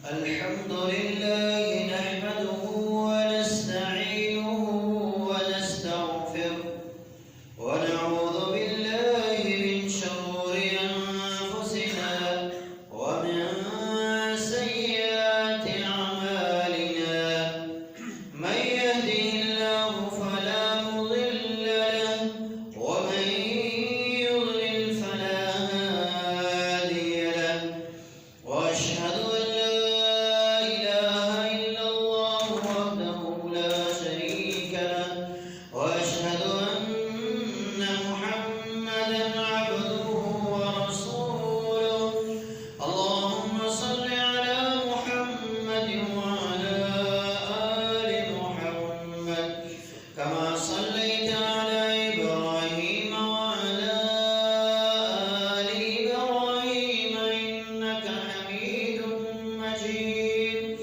الحمد لله نحمده ونستعينه ونستغفره ونعوذ بالله من شرور أنفسنا ومن سيئات أعمالنا من يهده الله فلا مضل له ومن يضلل فلا هادي له وأشهد أن لا إله إلا الله وحده لا شريك له وأشهد أن محمدا عبده ورسوله اللهم صل على محمد وعلى آل محمد كما صليت على إبراهيم وعلى آل إبراهيم إنك حميد مجيد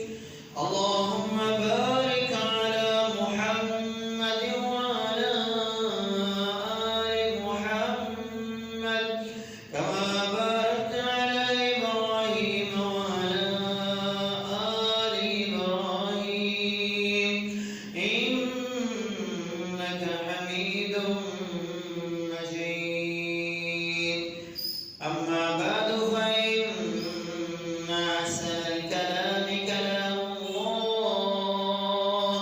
اللهم بارك على محمد وعلى آل محمد كما باركت على إبراهيم وعلى آل إبراهيم إنك حميد مجيد أما بعد فإن أحسن الكلام كلام الله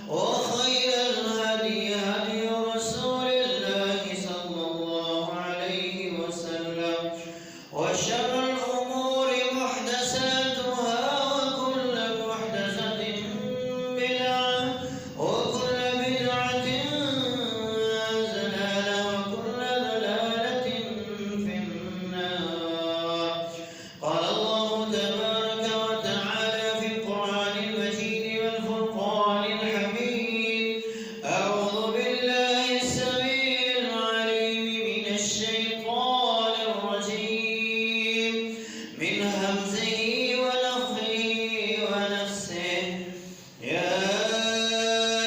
وخير الهدي هدي رسول الله صلى الله عليه وسلم وشر الأمور محدثاتها وكل محدثة بدعة وكل بدعة ضلالة وكل ضلالة في النار قال الله تبارك وتعالى في القرآن المجيد والفرقان الحميد أعوذ بالله السميع العليم من الشيطان الرجيم من همزه ونفخه ونفسه يا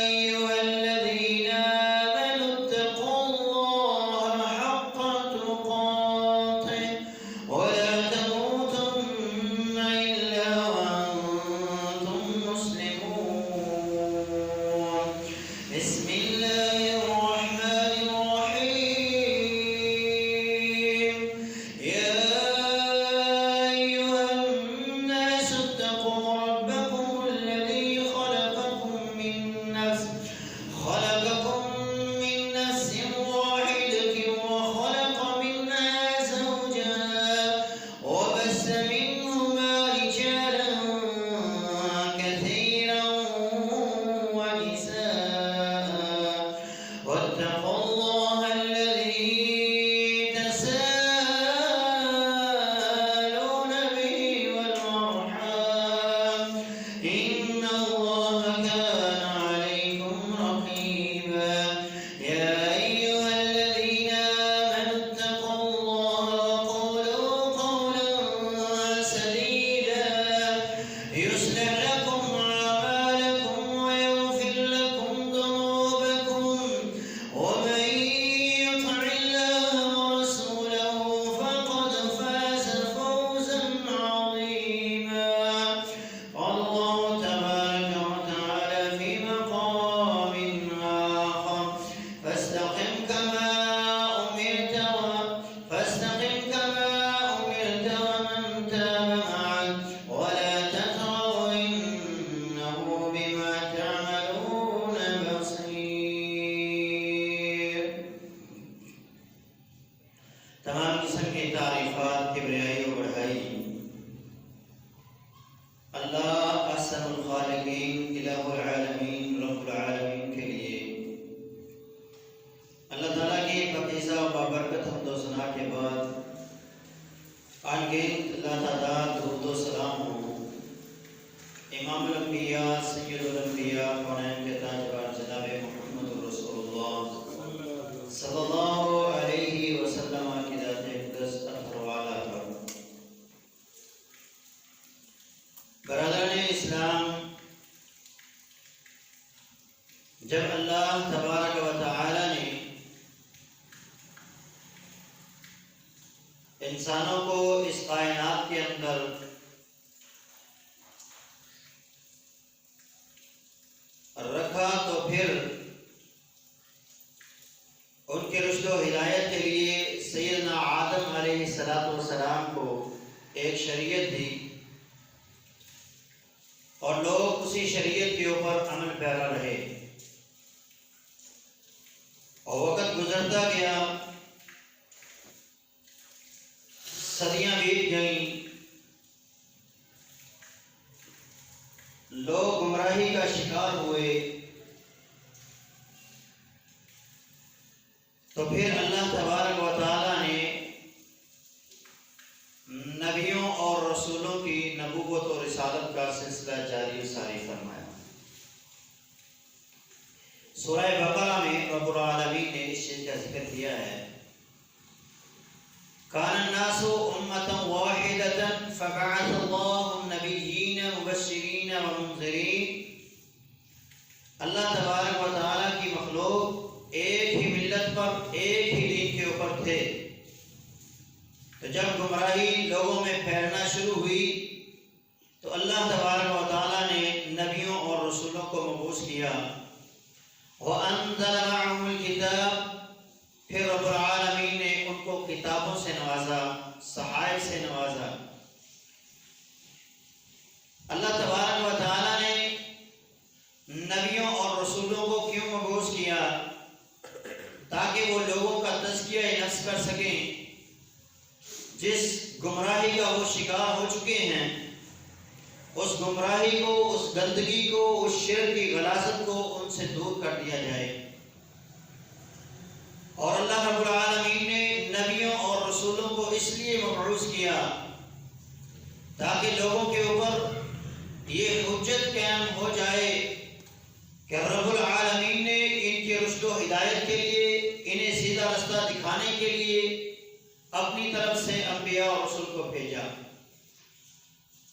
أيها الذين آمنوا اتقوا الله حق تقاته ولا تموتن إلا وأنتم مسلمون بسم الله الرحمن الرحيم يا أيها الناس اتقوا ربكم الذي خلقكم من نفس واحدة وخلق منها زوجها وبث منهما رجالا كثيرا ونساء واتقوا الله الذي تساءلون به والأرحام إن الله كان عليكم رقيبا يا أيها الذين آمنوا اتقوا الله وقولوا قولا سديدا يصلح لكم أعمالكم ويغفر لكم ذنوبكم ومن يطع الله ورسوله فقد فاز فوزا عظيما قال الله تبارك وتعالى في مقام آخر فاستقم كما أمرت ومن تاب معك ولا تطغوا إنه بما تعملون بصير تمام قسم کی تعریفات کبریائی و بڑھائی اللہ احسن الخالقین الہ العالمین رب العالمین کے لیے اللہ تعالیٰ کی پاکیزہ و بابرکت حمد و ثنا کے بعد آن کے اللہ تعداد درود و سلام ہوں امام الانبیاء سید الانبیاء کونین کے تاجدار جناب محمد رسول اللہ صلی اللہ علیہ وسلم کی ذات اقدس اطہر والا پر برادران اسلام جب اللہ تبارک و تعالی نے انسانوں کو اس کائنات کے اندر اسی شریعت کے اوپر عمل پیرا رہے۔ اور وقت گزرتا گیا، صدیاں بیت گئیں، لوگ گمراہی کا شکار ہوئے، تو پھر اللہ تبارک و تعالی نے نبیوں اور رسولوں کی نبوت و رسالت کا سلسلہ جاری و ساری فرمایا۔ سورہ بقرہ میں رب العالمین نے اس چیز کا ذکر کیا ہے، کان الناس امة واحدة فبعث اللہ النبیین مبشرین ومنذرین۔ اللہ تبارک و تعالیٰ کی مخلوق ایک ہی ملت پر، ایک ہی دین کے اوپر تھے، تو جب گمراہی لوگوں میں پھیلنا شروع ہوئی تو اللہ تبارک و تعالیٰ نے نبیوں اور رسولوں کو مبعوث کیا۔ وَأَنزَلَ مَعَهُمُ الْكِتَابَ، پھر رب العالمین نے ان کو کتابوں سے نوازا، صحائف سے نوازا۔ اللہ تبارک و تعالیٰ نے نبیوں اور رسولوں کو کیوں مبعوث کیا؟ تاکہ وہ لوگوں کا تزکیہ نفس کر سکیں، جس گمراہی کا وہ شکار ہو چکے ہیں، اس گمراہی کو، اس گندگی کو، اس شرک کی غلاظت کو ان سے دور کر دیا جائے۔ اور اللہ رب العالمین نے نبیوں اور رسولوں کو اس لیے مبعوث کیا تاکہ لوگوں کے اوپر یہ حجت قائم ہو جائے کہ رب العالمین نے ان کی رشد و ہدایت کے لیے، انہیں سیدھا رستہ دکھانے کے لیے اپنی طرف سے انبیاء اور رسول کو بھیجا۔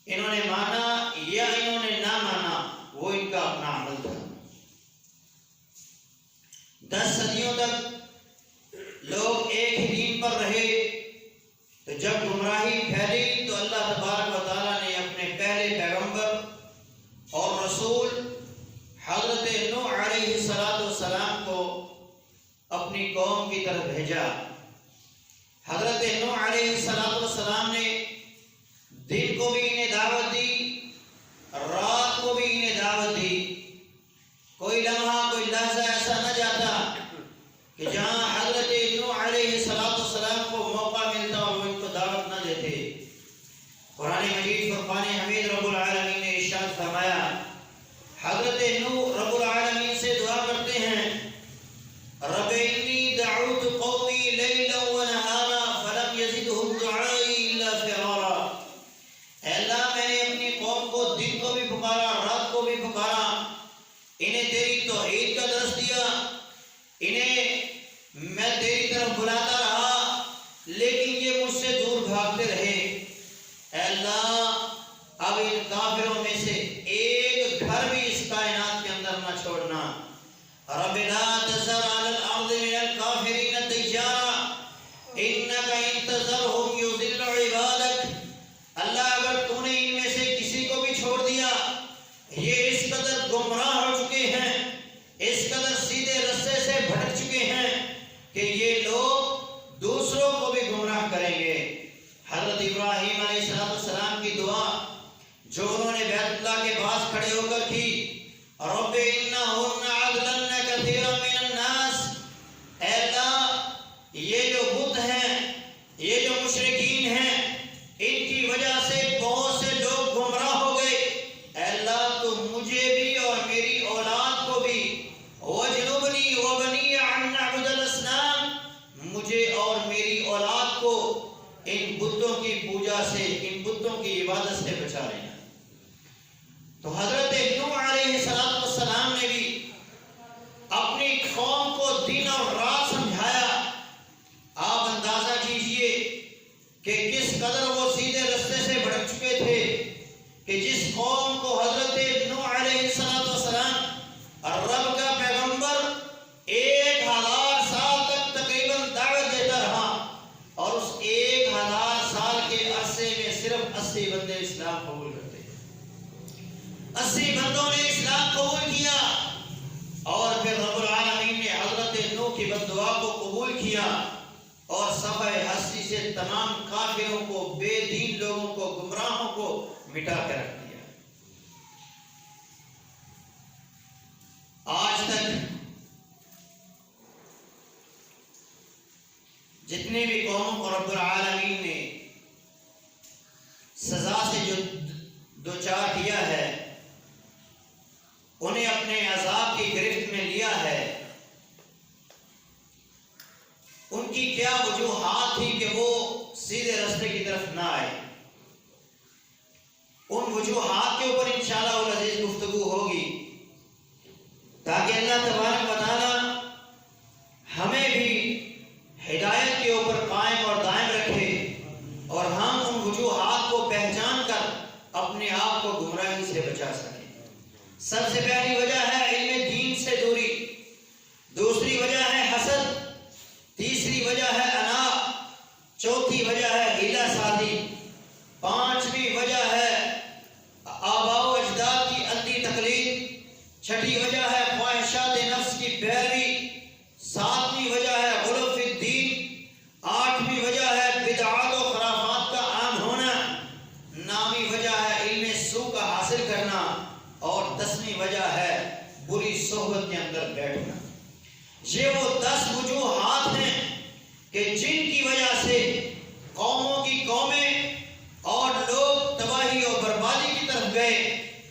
انہوں نے مانا یا انہوں نے نہ مانا، وہ ان کا اپنا عمل تھا۔ 10 صدیوں تک لوگ ایک ہی دین پر رہے، تو جب گمراہی پھیلی تو اللہ تبارک و تعالیٰ نے اپنے پہلے پیغمبر اور رسول حضرت نوح علیہ السلام کو اپنی قوم کی طرف بھیجا۔ حضرت نوح علیہ السلام نے دن کو بھی انہیں دعوت دی، رات کو بھی انہیں دعوت دی۔ کوئی لمحہ، کوئی لحظہ ایسا نہ جاتا کہ جہاں حضرت نوح علیہ السلام کو موقع ملتا اور وہ ان کو دعوت نہ دیتے۔ قرآن مجید فرقان حمید رب العالمین نے ارشاد فرمایا، حضرت نوح رب العالمین سے دعا کرتے ہیں، رب انی دعوت قومی لیلا ونہارا فلم یزدہم دعائی الا فرارا۔ اے اللہ، میں نے اپنی قوم کو دن کو بھی پکارا، رات کو بھی پکارا، انہیں تیری توحید کا درس دیا، انہیں میں تیری طرف بلاتا رہا، لیکن یہ مجھ سے دور بھاگتے رہے۔ اے اللہ، اب ان کافروں میں سے ایک گھر بھی اس کائنات کے اندر نہ چھوڑنا۔ رب لا تذر علی الارض من الکافرین دیارا انک ان تذرہم یضل عبادک۔ اللہ، اگر تو نے ان میں سے کسی کو بھی چھوڑ دیا، یہ اس قدر گمراہ ہو چکے ہیں، اس قدر سیدھے رستے سے بھٹک چکے ہیں کہ یہ لوگ دوسروں کو بھی گمراہ کریں گے۔ حضرت ابراہیم علیہ السلام کی دعا جو انہوں نے بیت اللہ کے پاس کھڑے ہو کر کی، رب انہن اضللن کثیرا من الناس، اے اللہ، یہ جو بت ہیں، یہ جو مشرکین ہیں، ان کی وجہ سے بہت سے لوگ گمراہ ہو گئے۔ اے اللہ، تو مجھے بھی اور میری اولاد کو بھی، وجنبنی وبنی عن نعبد الاصنام، مجھے اور میری اولاد کو ان بتوں کی پوجا سے، ان بتوں کی عبادت سے بچا لینا۔ تو حضرت نوح علیہ السلام نے بھی اپنی قوم کو دن اور رات سمجھایا۔ آپ اندازہ کیجئے کہ کس قدر وہ سیدھے رستے سے بھٹک چکے تھے کہ جس قوم کو حضرت نوح علیہ السلام رب کا پیغمبر 1000 سال تک تقریباً دعوت دیتا رہا، اور اس 1000 سال کے عرصے میں صرف 80 بندے اسلام قبول کرتے ہیں۔ 80 بندوں نے اسلام قبول کیا، اور پھر رب العالمین نے حضرت نوح کی بد دعا کو قبول کیا اور صفحہ ہستی سے تمام کافروں کو، بے دین لوگوں کو، گمراہوں کو مٹا کے رکھ دیا۔ جتنے بھی قوموں کو رب العالمین نے سزا سے جو دوچار کیا ہے، انہیں اپنے عذاب کی گرفت میں لیا ہے، ان کی کیا وجوہات تھی کہ وہ سیدھے راستے کی طرف نہ آئے؟ ان وجوہات کے اوپر انشاءاللہ العزیز گفتگو ہوگی، تاکہ اللہ تبارک و تعالی ہمیں بھی ہدایت کے اوپر قائم اور دائم رکھے اور ہم ان وجوہات کو پہچان کر اپنے آپ کو گمراہی سے بچا سکیں۔ سب سے پہلی وجہ ہے علم دین سے دوری، دوسری وجہ ہے حسد، تیسری وجہ ہے انا، چوتھی وجہ ہے ہیلہ سازی، پانچویں وجہ ہے آباء و اجداد کی اندھی تقلید، چھٹی وجہ ہے خواہشات نفس کی پیروی، ساتویں وجہ ہے غلو فی الدین، آٹھویں وجہ ہے بدعات و خرافات کا عام ہونا، نویں وجہ ہے علم سو کا حاصل کرنا، اور 10ویں وجہ ہے بری صحبت کے اندر بیٹھنا۔ یہ وہ 10 وجوہات ہیں کہ جن کی وجہ سے قوموں کی قومیں اور لوگ تباہی اور بربادی کی طرف گئے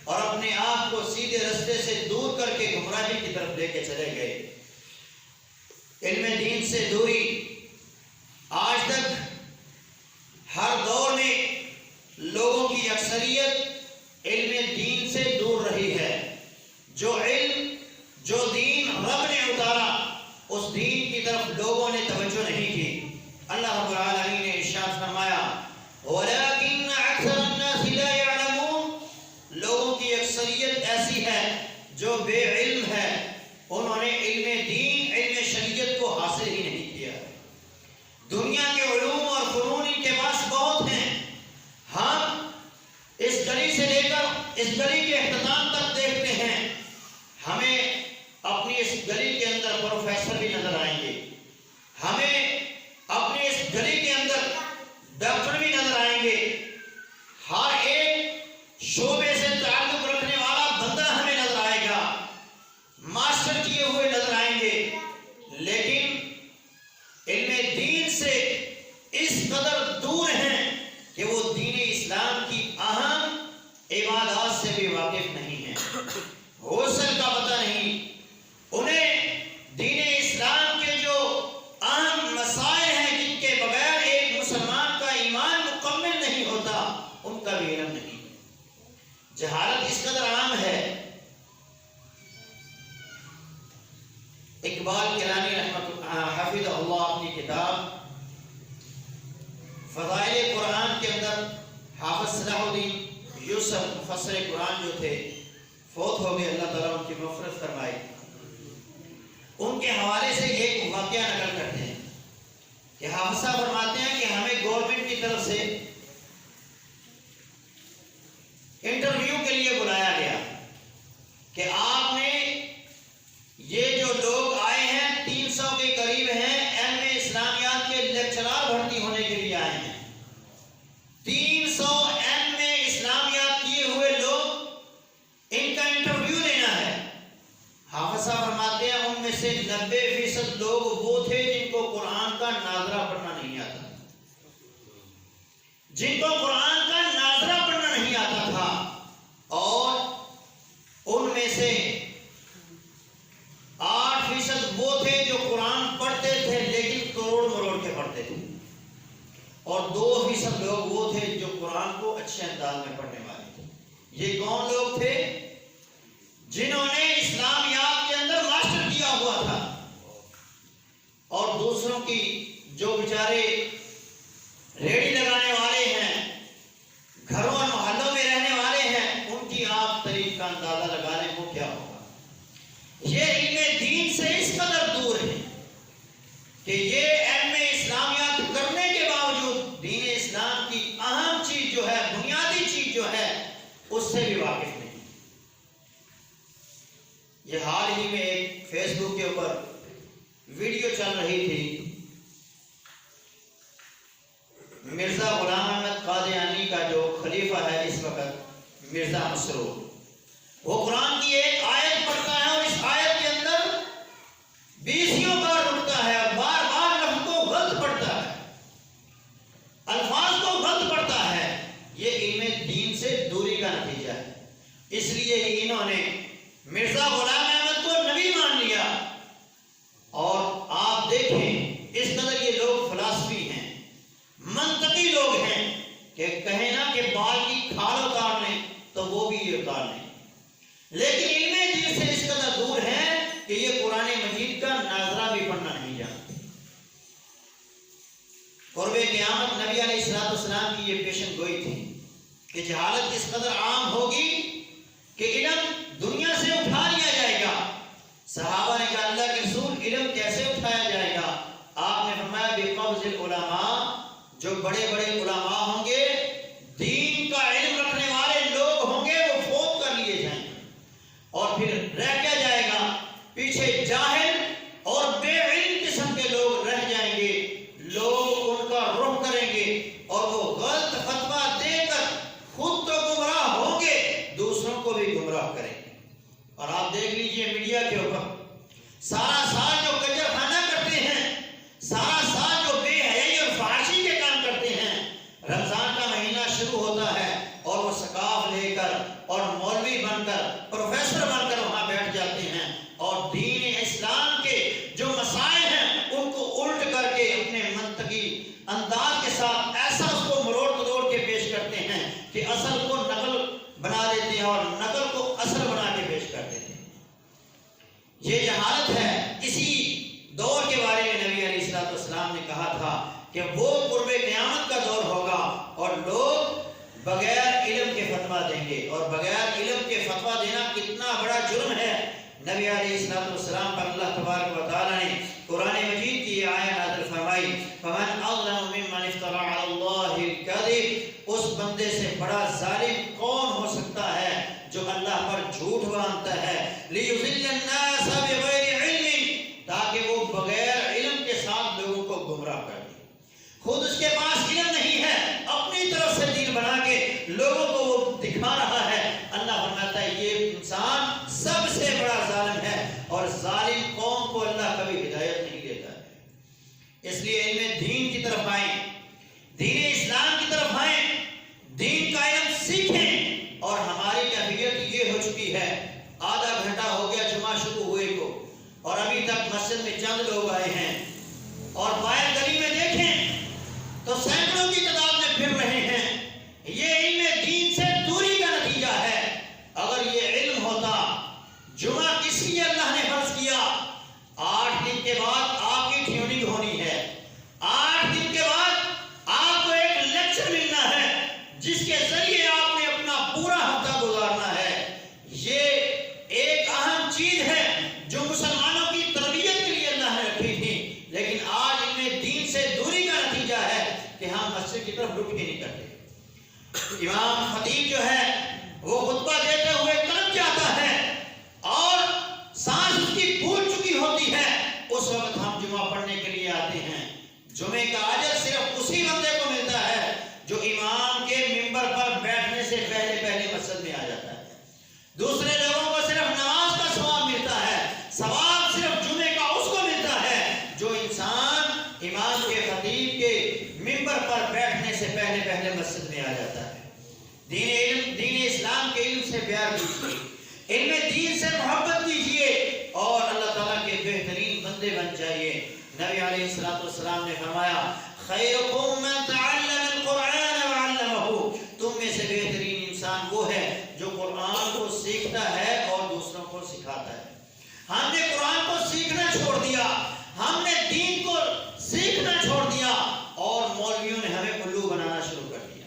اور اپنے آپ کو سیدھے راستے سے دور کر کے گمراہی کی طرف لے کے چلے گئے۔ علم دین سے دوری آج تک ہر دور میں لوگوں کی اکثریت علم دین سے دور رہی ہے۔ جو علم، جو دین رب نے اتارا، اس دین کی طرف لوگوں نے توجہ نہیں کی۔ اللہ رب العالمین نے ارشاد فرمایا وَلَكِنَّ أَكْثَرَ النَّاسِ لَا يَعْلَمُونَ، لوگوں کی اکثریت ایسی ہے جو بے علم ہے، انہوں نے علم دین، علم شریعت کو حاصل ہی نہیں کیا۔ دنیا کے علوم اور فنون ان کے پاس بہت ہیں، ہم اس گلی سے لے کر اس گلی کے اختتام تک دیکھتے ہیں، ہمیں اپنی اس گلی کے اندر پروفیسر بھی نظر آئیں گے، ہمیں اپنی اس گلی کے اندر ڈاکٹر بھی نظر آئیں گے، ہر ایک شعبے سے تعلق رکھنے والا بندہ ہمیں نظر آئے گا، ماسٹر کیے ہوئے نظر آئیں گے، لیکن علم دین سے اس قدر دور ہیں کہ وہ دین اسلام کی اہم عبادات سے بھی واقف نہیں ہیں، غسل کا پتہ نہیں، انہیں دین اسلام کے جو اہم مسائل ہیں جن کے بغیر ایک مسلمان کا ایمان مکمل نہیں ہوتا، ان کا بھی علم نہیں۔ جہالت اس قدر عام ہے۔ اقبال کیلانی حفظہ اللہ اپنی کتاب فضائل قرآن کے اندر حافظ صلاح الدین یوسف مفسر قرآن جو تھے، فوت ہو گئے، اللہ تعالیٰ ان کی مغفرت فرمائے، ان کے حوالے سے ایک واقعہ نقل کرتے ہیں کہ حافظ صاحب فرماتے ہیں کہ ہمیں گورنمنٹ کی طرف سے انٹرویو کے لیے بلایا گیا کہ آپ نے یہ جو لوگ آئے ہیں 300 کے قریب ہیں، ایم اے اسلامیات کے لیکچرار بھرتی ہونے کے لیے آئے ہیں، 300 ایم اے اسلامیات کیے ہوئے لوگ، ان کا انٹرویو لینا ہے۔ حافظ صاحب فرماتے ہیں ان میں سے 90% لوگ وہ تھے جن کو قرآن کا ناظرہ پڑھنا نہیں آتا، جن کو قرآن کا ناظرہ پڑھنا نہیں آتا تھا، اور ان میں سے 8% وہ تھے جو قرآن پڑھتے تھے لیکن کروڑ مروڑ کے پڑھتے تھے، اور 2% لوگ وہ تھے جو قرآن کو اچھے انداز میں پڑھنے والے تھے۔ یہ کون لوگ تھے؟ جنہوں نے اسلامیات کے اندر ماسٹر کیا ہوا تھا، اور دوسروں کی جو بیچارے ریڑھی لگانے والے ہیں، گھروں اور محلوں میں رہنے والے ہیں، ان کی آپ طریق کا اندازہ لگا لیں وہ کیا ہوگا۔ یہ علم دین سے اس قدر دور ہے کہ یہ علم اسلامیات کرنے کے باوجود دین اسلام کی اہم چیز جو ہے، بنیادی چیز جو ہے، اس سے بھی واقف نہیں۔ یہ حال ہی میں ایک فیس بک کے اوپر ویڈیو چل رہی تھی، مرزا غلام احمد قادیانی کا جو خلیفہ ہے اس وقت، مرزا مسرور، وہ قرآن کی ایک آیت پڑھتا ہے اور اس آیت کے اندر 20 بار رکتا ہے اور بار بار لفظ کو غلط پڑھتا ہے۔ اس لیے ہی انہوں نے مرزا غلام احمد کو نبی مان لیا۔ اور آپ دیکھیں اس قدر یہ لوگ فلسفی ہیں، منطقی لوگ ہیں کہ کہیں نا کہ بال کی کھال اتار لیں تو وہ بھی یہ اتار لیں، لیکن علم دین سے اس قدر دور ہے کہ یہ قرآن مجید کا ناظرہ بھی پڑھنا نہیں جانتے۔ قرب قیامت نبی علیہ السلام کی یہ پیشن گوئی تھی کہ جہالت اس قدر عام ہوگی کہ علم دنیا سے اٹھا لیا جائے گا۔ صحابہ نے کہا اللہ کے رسول علم کیسے اٹھایا جائے گا؟ آپ نے فرمایا بقبض العلماء، جو بڑے بڑے علماء ہوں گے، دین کا علم رکھنے والے لوگ ہوں گے، وہ فوت کر لیے جائیں گے، اور پھر رہ کیا جائے گا؟ پیچھے جاہل اور بے علم قسم کے لوگ رہ جائیں گے۔ لوگ ان کا رخ کریں گے اور وہ غلط فتویٰ دے کر خود تو گمراہ ہوں گے، دوسروں کو بھی گمراہ کریں گے۔ اور آپ دیکھ لیجئے میڈیا کے اوپر سارا سال جو کجر خانہ کرتے ہیں، سارا سال جو بے حیائی اور فحاشی کے کام کرتے ہیں، رمضان کا مہینہ شروع ہوتا ہے اور وہ سکاف لے کر اور مولوی بن کر پروفیسر بن کر وہاں بیٹھ جاتے ہیں اور دین اسلام کے جو مسائل ہیں ان کو الٹ کر کے اپنے منطقی انداز کے ساتھ ایسا اس کو مروڑ توڑ کے پیش کرتے ہیں کہ اصل کو نقل بنا دیتے ہیں اور نقل کو اصل بنا کے پیش کر دیتے ہیں۔ یہ جہالت ہے۔ اسی دور کے بارے میں نبی علیہ السلام نے کہا تھا کہ وہ قرب قیامت کا دور ہوگا اور لوگ بغیر علم کے فتویٰ دیں گے، اور بغیر علم کے فتویٰ دینا کتنا بڑا جرم ہے۔ نبی علیہ السلام پر اللہ تبارک و تعالی نے قرآن مجید کی آیت نازل فرمائی، فمن اظلم ممن افترى علی اللہ الکذب، اس بندے سے بڑا ظالم کون ہو سکتا ہے جو اللہ پر جھوٹ باندھتا ہے، لیضل الناس بغیر علم، تاکہ وہ بغیر علم کے ساتھ لوگوں کو گمراہ کر دے۔ خود اس کے پاس علم نہیں ہے، اپنی طرف سے دین بنا کے لوگوں کو وہ دکھا رہا ہے۔ اللہ فرماتا ہے یہ انسان سب سے بڑا ظالم ہے، اور ظالم قوم کو اللہ کبھی ہدایت نہیں دیتا ہے۔ اس لیے علم دین کی طرف آئیں، دین اسلام کی طرف آئیں، دین کا علم سیکھیں۔ اور ہماری کیفیت یہ ہو چکی ہے، آدھا گھنٹہ ہو گیا جمعہ شروع ہوئے کو اور ابھی تک مسجد میں چند لوگ آئے ہیں، اور باہر گلی میں دیکھیں تو سینکڑوں کی تعداد میں پھر رہے ہیں۔ یہ علم دین سے دوری کا نتیجہ ہے۔ اگر یہ علم ہوتا، جمعہ کس لیے اللہ نے فرض کیا؟ 8 دن کے بعد آپ کی ٹیوننگ ہونی ہے، 8 دن کے بعد آپ کو ایک لیکچر ملنا ہے جس کے ذریعے آپ نے اپنا پورا ہفتہ گزارنا ہے۔ یہ ایک اہم چیز ہے جو مسلمانوں کی تربیت کے لیے اللہ نے رکھی تھی، لیکن آج علم دین سے دوری کا نتیجہ ہے کہ ہم مسجد کی طرف رخ ہی نہیں کرتے۔ امام خطیب جو ہے وہ خطبہ دیتے ہوئے کلم جاتا ہے اور سانس اس کی پھول چکی ہوتی ہے، اس وقت ہم جمعہ پڑھنے کے لیے آتے ہیں۔ جمعے کا اجر صرف اسی بندے کو ملتا ہے جو امام کے منبر پر بیٹھنے سے پہلے پہلے مسجد میں آ جاتا ہے۔ دوسرے لوگوں کو صرف نماز کا ثواب ملتا ہے، ثواب صرف جمعے کا اس کو ملتا ہے جو انسان امام کے خطیب کے منبر پر بیٹھنے سے پہلے پہلے مسجد میں آ جاتا ہے۔ دین اسلام کے علم سے پیار کیجیے، علم دین سے محبت کیجیے اور اللہ تعالیٰ کے بہترین بندے بن جائیے۔ نبی علیہ السلام نے فرمایا خیرکم من تعلم القرآن وعلمہ، تم میں سے بہترین انسان وہ ہے جو قرآن کو سیکھتا ہے اور دوسروں کو سکھاتا ہے۔ ہم نے قرآن کو سیکھنا چھوڑ دیا، ہم نے دین کو سیکھنا چھوڑ دیا اور مولویوں نے ہمیں الو بنانا شروع کر دیا۔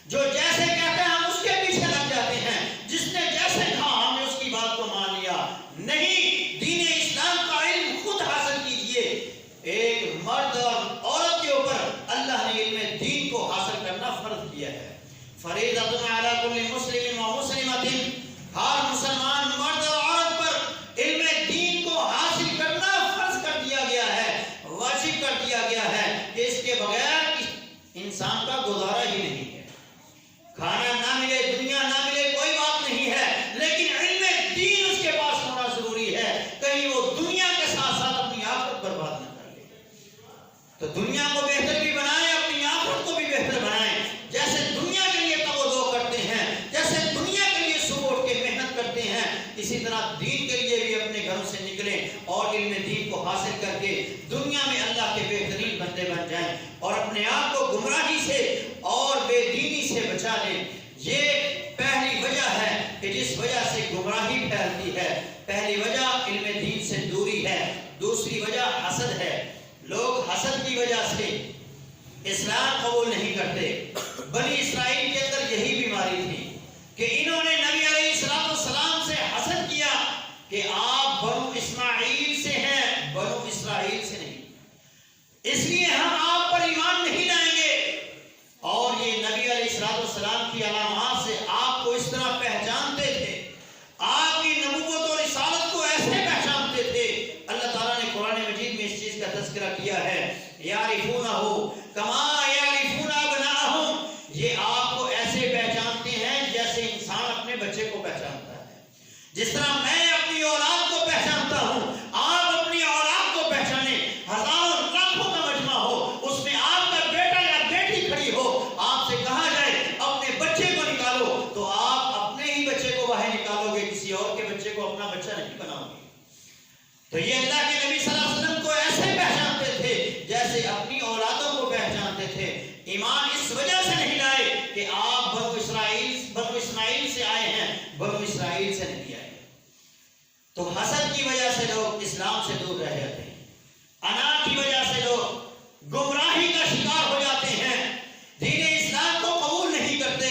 جو جیسے کہتے ہیں ہم اس کے پیچھے لگ جاتے ہیں، جس نے جیسے کہا ہم نے اس کی بات کو مان لیا۔ نہیں، دین اسلام کا علم خود حاصل کیجئے۔ ایک مرد اور عورت کے اوپر اللہ نے علم دین کو حاصل کرنا فرض کیا ہے۔ فریضۃ علی کل مسلم و مسلمۃ، ہر مسلمان مرد اور عورت پر علم دین کو حاصل کرنا فرض کر دیا گیا ہے۔ اسی طرح دین کے لیے بھی اپنے گھروں سے نکلیں اور علم دین کو حاصل کر کے دنیا میں اللہ کے بہترین بندے بن جائیں اور اپنے آپ کو گمراہی سے اور بے دینی سے بچا لیں۔ یہ پہلی وجہ ہے کہ جس وجہ سے گمراہی پھیلتی ہے۔ پہلی وجہ علم دین سے دوری ہے، دوسری وجہ حسد ہے۔ لوگ حسد کی وجہ سے اسلام قبول نہیں کرتے۔ بنی اسرائیل کے اندر یہی بیماری تھی کہ انہوں نے نبی علیہ السلام سے حسد کیا کہ آپ بنو اسماعیل سے ہیں، بنو اسرائیل سے نہیں، اس لیے ہم آپ پر ایمان نہیں لائیں گے۔ اور یہ نبی علیہ السلام کی علامات سے آپ کو اس طرح پہچانتے تھے، آپ کی نبوت اور رسالت کو ایسے پہچانتے تھے۔ اللہ تعالیٰ نے قرآن مجید میں اس چیز کا تذکرہ کیا ہے، یعرفونہ کما یعرفون ابناءہم، یہ آپ کو ایسے پہچانتے ہیں جیسے انسان اپنے بچے کو پہچانتا ہے۔ جس طرح میں اپنی اولاد کو پہچانتا ہوں، آپ اپنی اولاد کو پہچانیں۔ ہزاروں لاکھوں کا مجمع ہو، اس میں آپ کا بیٹا یا بیٹی کھڑی ہو، آپ سے کہا جائے اپنے بچے کو نکالو، تو آپ اپنے ہی بچے کو باہر نکالو گے، کسی اور کے بچے کو اپنا بچہ نہیں بناؤ گے۔ تو یہ اللہ کے نبی صلی اللہ علیہ وسلم کو ایسے پہچانتے تھے جیسے اپنی اولادوں کو پہچانتے تھے۔ ایمان اس وجہ سے نہیں لائے کہ آپ بنو اسماعیل سے آئے ہیں، بنو اسرائیل سے نہیں آئے۔ تو حسد کی وجہ سے لوگ اسلام سے دور رہ جاتے ہیں، انا کی وجہ سے لوگ گمراہی کا شکار ہو جاتے ہیں، دین اسلام کو قبول نہیں کرتے۔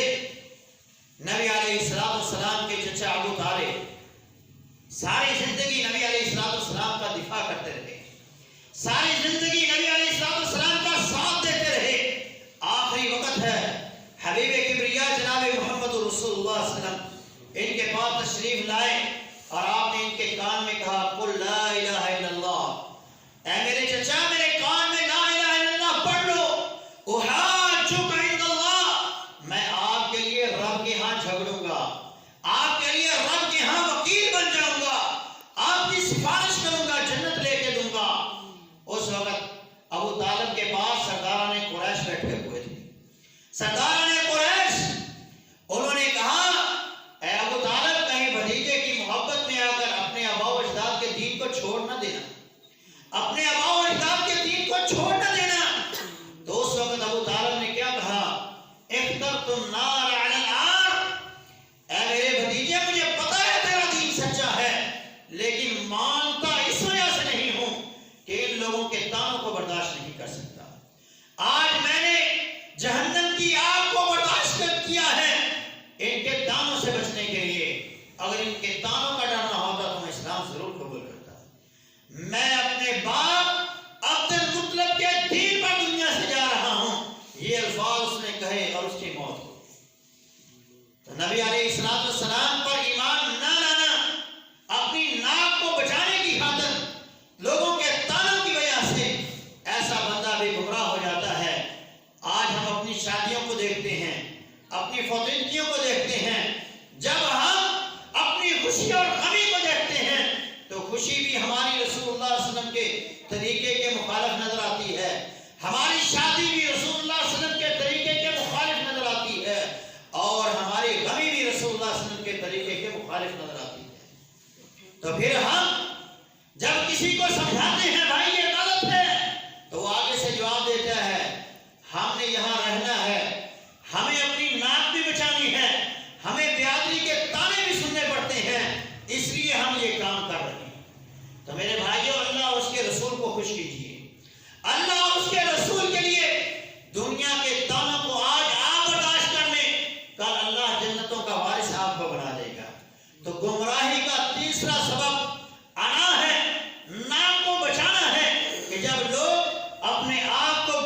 نبی علیہ السلام کے چچا ابو طالب ساری زندگی نبی علیہ السلام کا دفاع کرتے رہے، ساری زندگی نبی علیہ السلام کا ساتھ دیتے رہے۔ آخری وقت ہے، حبیب کبریا جناب محمد رسول اللہ صلی اللہ علیہ وسلم ان کے پاس تشریف لائے اور آپ نے ان کے کان میں کہا قل لا الہ الا اللہ، اے میرے چچا میرے کان میں لا الہ الا اللہ پڑھ لو، احاجک عند اللہ، میں آپ کے لیے رب کے ہاں جھگڑوں گا، آپ کے لیے رب کے ہاں وکیل بن جاؤں گا، آپ کی سفارش کروں گا، جنت لے کے دوں گا۔ اس وقت ابو طالب کے پاس سرداران قریش بیٹھے ہوئے تھے۔ سرداران قریش انہوں نے کہا اے ابو طالب، کہیں بھتیجے کی محبت میں آ کر اپنے آباء و اجداد کے دین کو چھوڑ نہ دینا، اپنے آباء و اجداد کے دین کو چھوڑ نہ دینا۔ تو اس وقت ابو طالب نے کیا کہا، اخترت النار علی النار، اے میرے بھتیجے مجھے پتا ہے تیرا دین سچا ہے، لیکن مانتا اس وجہ سے نہیں ہوں کہ ان لوگوں کے تانوں کو برداشت نہیں کر سکتا۔ آج میں نے جہنم کی آگ کو برداشت کیا ہے ان کے تانوں سے بچنے کے لیے۔ اگر ان کے تانوں کا ڈر نہ ہوتا تو میں اسلام ضرور قبول کرتا۔ میں اپنے باپ عبد المطلب کے دین پر دنیا سے جا رہا ہوں، یہ الفاظ اس نے کہے اور اس کی موت ہو۔ تو نبی علیہ السلام پر ایمان نہ لانا، اپنی ناک کو بچانے کی خاطر لوگوں کے تانوں کی وجہ سے ایسا بندہ بھی گمراہ ہو جاتا ہے۔ آج ہم اپنی شادیوں کو دیکھتے ہیں، اپنی فوتیدگیوں کو دیکھتے ہیں، جب ہم اپنی خوشی اور غمی کو دیکھتے ہیں تو خوشی بھی ہماری رسول اللہ صلی اللہ علیہ وسلم کے طریقے کے مخالف نظر آتی ہے، ہماری شادی بھی رسول اللہ صلی اللہ علیہ وسلم کے طریقے کے مخالف نظر آتی ہے، اور ہماری غمی بھی رسول اللہ صلی اللہ علیہ وسلم کے طریقے کے مخالف نظر آتی ہے۔ تو پھر ہم جب کسی کو سمجھاتے ہیں بھائی یہ غلط ہے، تو وہ آگے سے جواب دیتا ہے ہم نے یہاں رہنا ہے، ہمیں اپنی ناک بھی بچانی ہے، ہمیں بیادری کے تانے بھی سننے پڑتے ہیں، اس لیے ہم یہ کام کر رہے ہیں۔ تو میرے بھائیوں، اللہ اور اس کے رسول کو خوش کیجیے۔ اللہ اور اس کے رسول کے لیے دنیا کے تانوں کو آج آپ برداشت کر لیں، کل اللہ جنتوں کا وارث آپ کو بنا دے گا۔ تو گمراہی کا تیسرا سبب انا ہے، ناک کو بچانا ہے، کہ جب لوگ اپنے آپ کو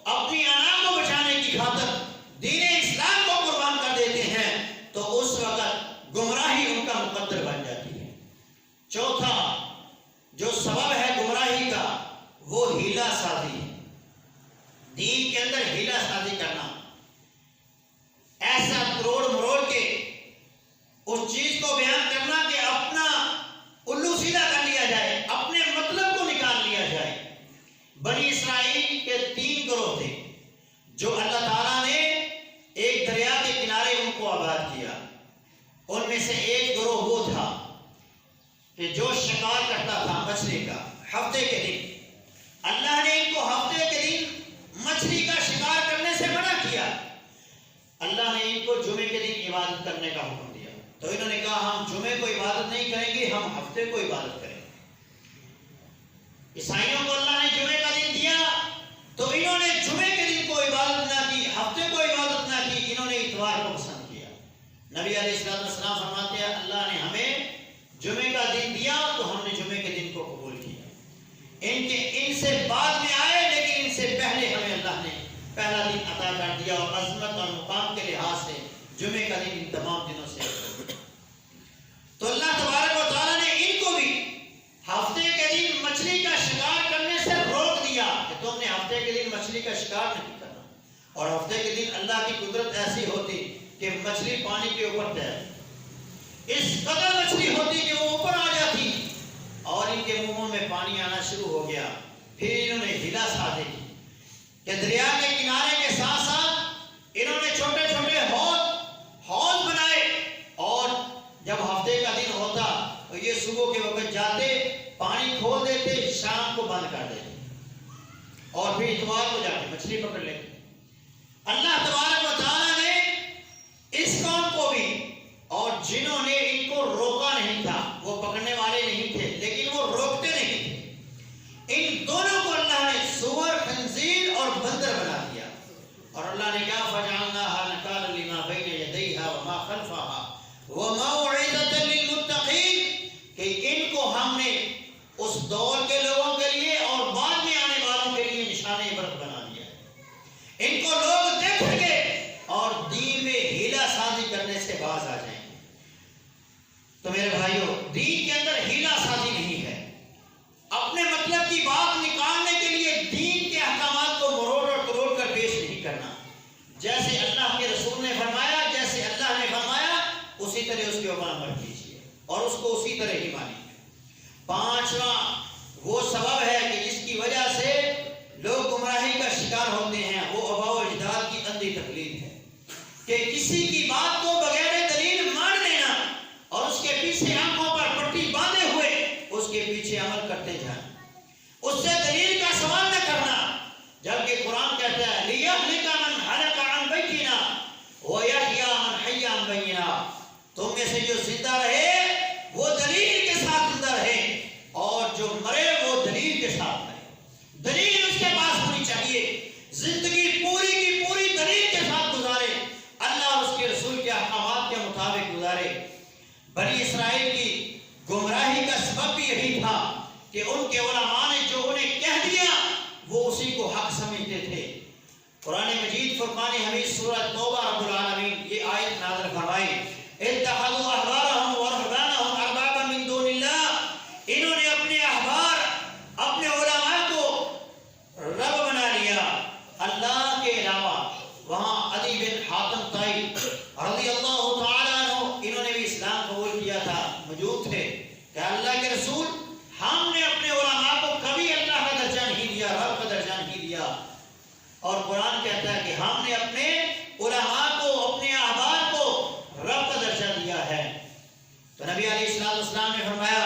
اپنی انا کو بچانے کی خاطر دین اسلام کو قربان کر دیتے ہیں تو اس وقت گمراہی ان کا مقدر بن جاتی ہے۔ چوتھا جو سبب ہے گمراہی کا وہ ہیلا سازی ہے، دین کے اندر ہیلا سازی کرنا، ایسا تروڑ مروڑ کے اس چیز کو بیان کرنا کہ اپنا الو سیدھا کر لیا جائے، اپنے مطلب کو نکال لیا جائے۔ بنی اسرائیل کے 3 گروہ تھے جو اللہ تعالیٰ نے ایک دریا کے کنارے ان کو آباد کیا۔ ان میں سے ایک گروہ وہ تھا کہ جو شکار کرتا تھا مچھلی کا ہفتے کے دن. اللہ نے ان کو ہفتے کے دن مچھلی کا شکار کرنے سے منع کیا. اللہ نے ان کو جمعے کے دن عبادت کرنے کا حکم دیا. تو انہوں نے کہا ہم جمعے کو عبادت نہیں کریں گے، ہم ہفتے کو عبادت کریں گے. عیسائیوں کو اللہ نے جمعے کا دن دیا تو انہوں نے جمعے کے دن کو عبادت نہ کی، ہفتے کو عبادت نہ کی، انہوں نے اتوار کو پسند کیا. نبی علیہ السلام فرماتے ہیں اللہ نے ہمیں جمعے کا دن دیا تو ہم نے جمعے کے دن کو قبول کیا. ان سے بعد میں آئے لیکن ان سے پہلے ہمیں اللہ نے پہلا دن عطا کر دیا اور عظمت اور مقام کے لحاظ سے جمعے کا دن ان تمام دنوں سے. تو اللہ تبارک و تعالیٰ نے ان کو بھی ہفتے کے دن مچھلی کا شکار کرنے سے روک دیا کہ تم نے ہفتے کے دن مچھلی کا شکار نہیں کرنا. اور ہفتے کے دن اللہ کی قدرت ایسی ہوتی کہ مچھلی پانی کے اوپر تیرتی، اس قدر مچھلی ہوتی کہ وہ اوپر آ جاتی اور ان کے منہوں میں پانی آنا شروع ہو گیا. پھر انہوں نے ہیلا سازی کی کہ دریا کے کنارے کے ساتھ ساتھ انہوں نے چھوٹے چھوٹے حوض بنائے اور جب ہفتے کا دن ہوتا تو یہ صبح کے وقت جاتے پانی کھول دیتے، شام کو بند کر دیتے اور پھر اتوار کو جاتے مچھلی پکڑ لیتے. اللہ تبارک و تعالیٰ نے اس قوم کو بھی اور جنہوں نے ان کو روکا نہیں تھا، وہ پکڑنے والے نہیں تھے لیکن وہ روکتے نہیں تھے، ان دونوں کو اللہ نے سور، خنزیر اور بندر بنا دیا. اور اللہ نے کہا فَجَعَلْنَاهَا نَكَالًا لِمَا بَيْنَ يَدَيْهَا وَمَا خَلْفَهَا وَمَوْعِظَةً لِلْمُتَّقِينَ کہ ان کو ہم نے اس دور کے لوگوں کے لیے اور بعد میں آنے والوں کے لیے نشان عبرت بنا دیا ہے. ان کو لوگ دیکھیں گے اور دین میں ہیلا سازی کرنے سے باز آ جائیں گے. تو میرے بھائیوں، دین کے اندر ہیلا سازی نہیں ہے. اپنے مطلب کی بات نکالنے کے لیے دین کے احکامات کو مروڑ اور توڑ کر پیش نہیں کرنا. جیسے اللہ کے رسول نے فرمایا، جیسے اللہ نے فرمایا اسی طرح اس کے اوپر عمل کیجیے اور اس کو اسی طرح ہی مانیے. پانچواں وہ سبب ہے کہ جس کی وجہ سے لوگ گمراہی کا شکار ہوتے ہیں، وہ آباء و اجداد کی اندھی تقلید ہے کہ کسی کی بات کو بغیر دلیل مان لینا اور اس کے پیچھے آنکھوں پر پٹی باندھے ہوئے اس کے پیچھے عمل کرتے جانا، اس سے دلیل کا سوال نہ کرنا. جبکہ قرآن کہتا ہے لِيَهْلِكَ مَنْ هَلَكَ عَنْ بَيِّنَةٍ وَيَحْيَىٰ مَنْ حَيَّ عَنْ بَيِّنَةٍ. تم میں سے جو زندہ رہے وہ دلیل کے ساتھ زندہ رہے اور جو مرے وہ دلیل کے ساتھ مرے. دلیل اس کے پاس ہونی چاہیے، زندگی پوری کی پوری دلیل کے ساتھ گزارے، اللہ اور اس کے رسول کے احکامات کے مطابق گزارے. بنی اسرائیل کی گمراہی کا سبب بھی یہی تھا کہ ان کے علماء نے جو انہیں کہہ دیا وہ اسی کو حق سمجھتے تھے. قرآن مجید فرقان حمید سورہ توبہ رب العالمین یہ آیت نازل فرمائی اتخذوا احبارهم ورهبانهم اربابا من دون اللہ. انہوں نے اپنے احبار، اپنے علماء کو رب بنا لیا اللہ کے علاوہ. وہاں عدی بن حاتم طائی رضی اللہ تعالیٰ عنہ انہوں نے بھی اسلام قبول کیا تھا، موجود تھے کہ اللہ کے رسول ہم نے اپنے علماء کو کبھی اللہ کا درجہ نہیں دیا، رب کا درجہ نہیں دیا. اور قرآن کہتا ہے کہ ہم نے اپنے علماء کو، اپنے احبار کو رب کا درجہ دیا ہے. تو نبی علیہ السلام نے فرمایا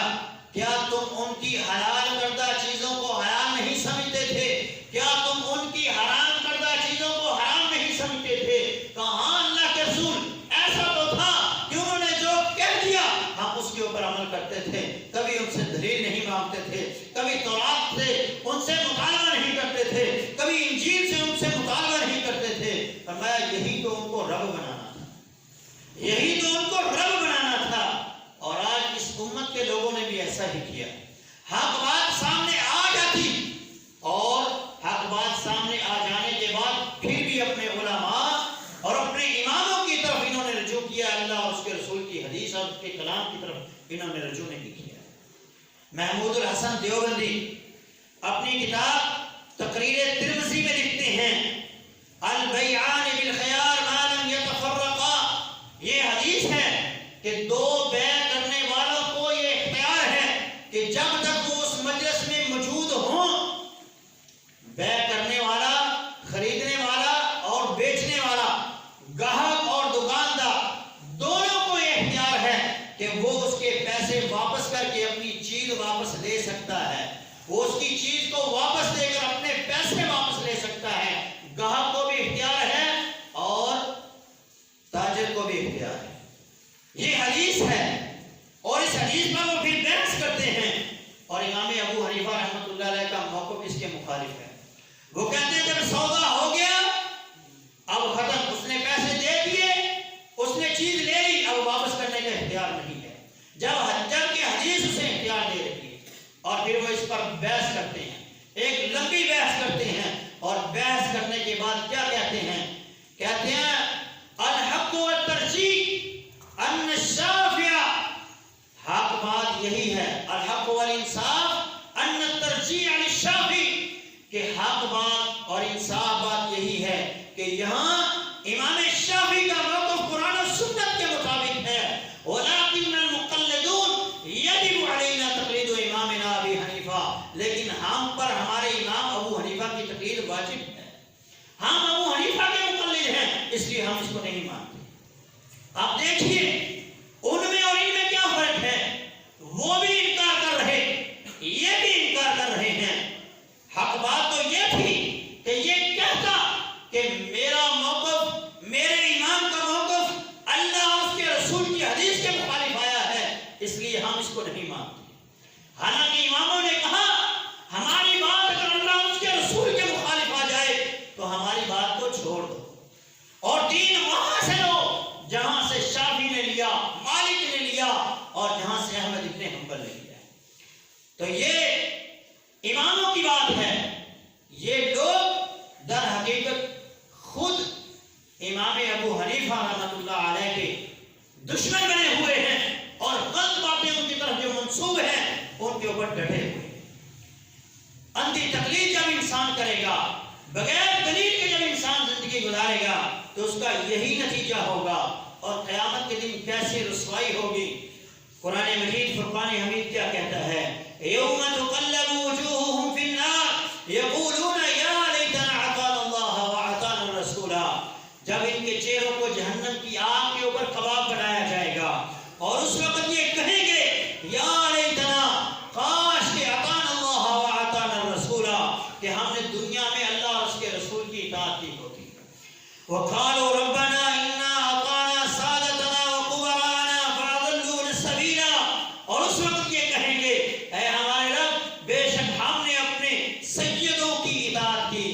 کیا تم ان کی حلال کردہ چیزوں کو حلال نہیں سمجھتے تھے؟ کیا تم ان کی حرام کردہ چیزوں کو حرام نہیں سمجھتے تھے؟ کہاں اللہ کے رسول ایسا تو تھا کہ انہوں نے جو کہہ دیا ہم اس کے اوپر عمل کرتے تھے، کبھی ان سے دلیل نہیں مانگتے تھے، کبھی تورات سے ان سے مطالبہ نہیں کرتے تھے، کبھی انجیل سے ان سے مطالبہ نہیں کرتے تھے. فرمایا یہی تو ان کو رب بنانا تھا، یہی تو ان کو رب بنانا تھا. اور آج اس امت کے لوگوں نے بھی ایسا ہی کیا. حق بات سامنے آ جاتی اور حق بات سامنے آ جانے کے بعد پھر بھی اپنے علماء اور اپنے اماموں کی طرف انہوں نے رجوع کیا، اللہ اور اس کے رسول کی حدیث اور اس کے کلام کی طرف انہوں نے رجوع نہیں کیا. محمود الحسن دیوبندی اپنی کتاب تقریر ترمذی میں لکھتے ہیں البیعان بالخیار ما لم یتفرقا. یہ حدیث ہے کہ دو بیع کرنے والوں کو یہ اختیار ہے کہ جب تک وہ اس مجلس میں موجود ہوں، بیع کرنے والا، خریدنے والا اور بیچنے والا، گاہک اور دکاندار، دونوں کو یہ اختیار کہ وہ اس کے پیسے واپس کر کے اپنی چیز واپس لے سکتا ہے، وہ اس کی چیز کو واپس دے کر اپنے پیسے واپس لے سکتا ہے۔ گاہک کو بھی اختیار ہے اور تاجر کو بھی اختیار ہے۔ یہ حدیث ہے اور اس حدیث پر وہ پھر بحث کرتے ہیں، اور امام ابو حنیفہ رحمۃ اللہ علیہ کا موقف اس کے مخالف ہے۔ وہ کہتے ہیں جب سودا ہو گیا اب ختم، اس نے پیسے دے دیے، اس نے چیز لے لی، اب واپس کرنے کا اختیار نہیں ہے، جب کہ حدیث اسے اختیار دے رہی ہے۔ اور پھر وہ اس پر بحث کرتے ہیں، ایک لمبی بحث کرتے ہیں، اور بحث کرنے کے بعد کیا کہتے ہیں؟ کہتے ہیں الحق والترجیح ان الشافع، حق بات یہی ہے، الحق والانصاف ان الترجیح عن الشافع، کہ حق بات اور انصاف بات یہی ہے کہ یہاں امام شافعی کا موقف قرآن و سنت کے مطابق ہے، ولكن المقلدون يجب علينا تقلید امامنا ابی حنیفہ، لیکن ہم پر ہمارے امام ابو حنیفہ کی تقلید واجب ہے، ہم ابو حنیفہ کے مقلد ہیں، اس لیے ہم اس کو نہیں مانتے۔ آپ دیکھیے ان میں اور ان میں کیا فرق ہے، وہ بھی انکار کر رہے، یہ بھی انکار کر رہے ہیں۔ حق بات تو یہ تھی کہ یہ کہتا کہ میرا موقف، میرے امام کا موقف اللہ اور اس کے رسول کی حدیث کے مخالف آیا ہے، اس لیے ہم اس کو نہیں مانتے۔ حالانکہ اماموں نے کہا ہماری بات اگر اللہ اور اس کے رسول کے مخالف آ جائے تو ہماری بات کو چھوڑ دو، اور دین وہاں سے لو جہاں سے شافعی نے لیا، مالک نے لیا، اور جہاں سے احمد ابن حنبل نے لیا۔ تو یہ اماموں کی بات ہے۔ یہ لوگ در حقیقت خود امام ابو حنیفہ رحمۃ اللہ علیہ کے دشمن بنے ہوئے ہیں، اور غلط باتیں ان کی طرف جو منسوب ہیں ان کے اوپر ڈٹے ہوئے ہیں۔ اندھی تقلید جب انسان کرے گا، بغیر دلیل کے جب انسان زندگی گزارے گا تو اس کا یہی نتیجہ ہوگا، اور قیامت کے دن کیسے رسوائی ہوگی۔ قرآن مجید فرقان حمید کیا کہتا ہے؟ یوم تقلب وجوہہم فی النار یقولون یا لیتنا اطعنا اللہ واطعنا الرسول، جب ان کے چہروں کو جہنم کی آگ کے اوپر کباب بنایا جائے گا، اور اس وقت یہ کہیں گے یا لیتنا، کاش کہ اطعنا اللہ واطعنا الرسول، کہ ہم نے دنیا میں اللہ اور اس کے رسول کی اطاعت کی ہوتی۔ وقالوا ربنا انا اطعنا سادتنا وكبراءنا فاضلونا السبيل، اور اس وقت یہ کہیں گے اے ہمارے رب، بے شک ہم نے اپنے سیدوں کی اطاعت کی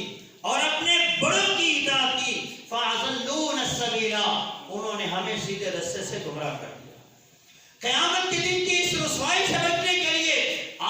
اور اپنے بڑوں کی اطاعت کی، فاضلونا السبيل، انہوں نے ہمیں سیدھے رستے سے گمراہ کر دیا۔ قیامت کے دن کی اس رسوائی سے بچنے کے لیے